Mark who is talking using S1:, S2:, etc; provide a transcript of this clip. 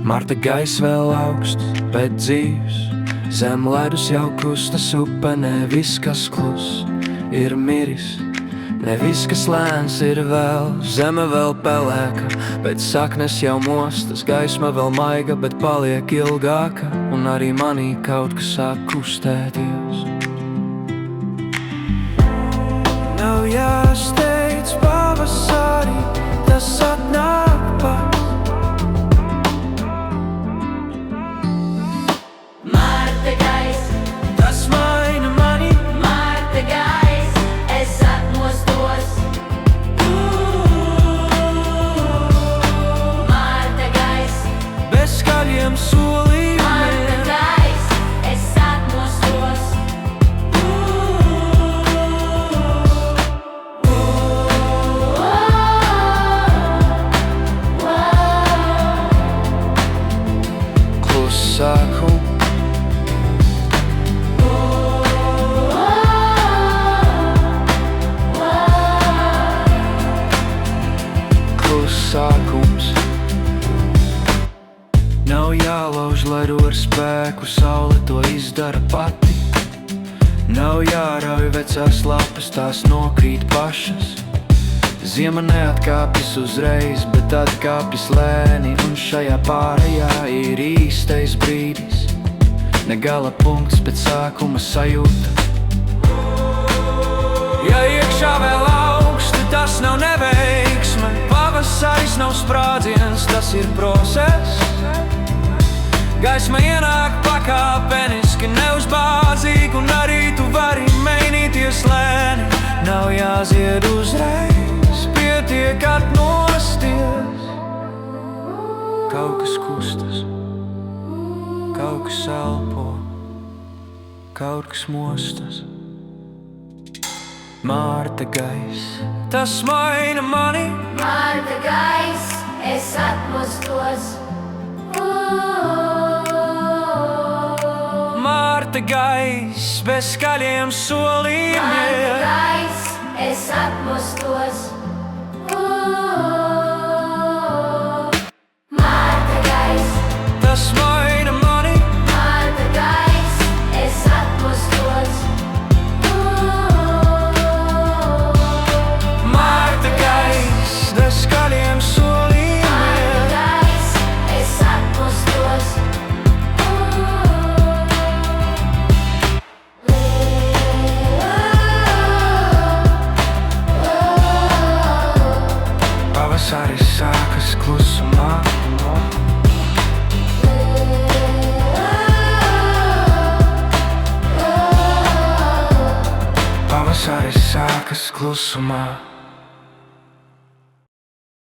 S1: Marta gaiss vēl augsts, bet dzīvs. Zem ledus jau kustas upe, ne viss, kas klus, ir miris. Ne viss, kas lēns, ir vēl. Zeme vēl pelēka, bet saknes jau mostas. Gaisma vēl maiga, bet paliek ilgāka. Un arī manī kaut kas sāk kustēties. Nav jāsteidz pavasarī, tas atnāk pats.
S2: Marta gaiss,
S1: Tas maina mani.
S2: Marta gaiss, es atmostos. Marta gaiss,
S1: Bez skaļiem
S2: Marta
S1: solījumiem.
S2: gaiss, es atmostos.
S1: Klusāku, klusākums. Nav jālauž ledu ar spēku, saule to izdara pati. Nav jārauj vecās lapas, tās nokrīt pašas. Ziema neatkāpjas uzreiz, bet atkāpjas lēni. Un šajā pārējā ir īstais brīdis. Ne gala punkts, bet sākuma sajūta. Ja iekšā vēl augsti, tas nav neveiksme. Pavasaris nav sprādziens, tas ir process. Gaisma ienāk pakāpeniski, neuzbāzīgi. Un arī tu vari mainīties lēni. Nav jāzied uzreiz, pietiek atmosties. Kaut kas kustas, kaut kas elpo, kaut kas mostas. Marta gaiss, tas maina mani.
S2: Marta gaiss, es atmostos.
S1: Marta gaiss, bez skaļiem
S2: Marta
S1: solījumiem.
S2: gaiss, es atmostos. Marta gaiss,
S1: Tas maina mani.
S2: Marta gaiss, es atmostos.
S1: Marta gaiss, bez skaļiem
S2: Marta
S1: solījumiem.
S2: gaiss, es atmostos.
S1: Pavasaris sākas klusumā. Pavasaris sākas klusumā.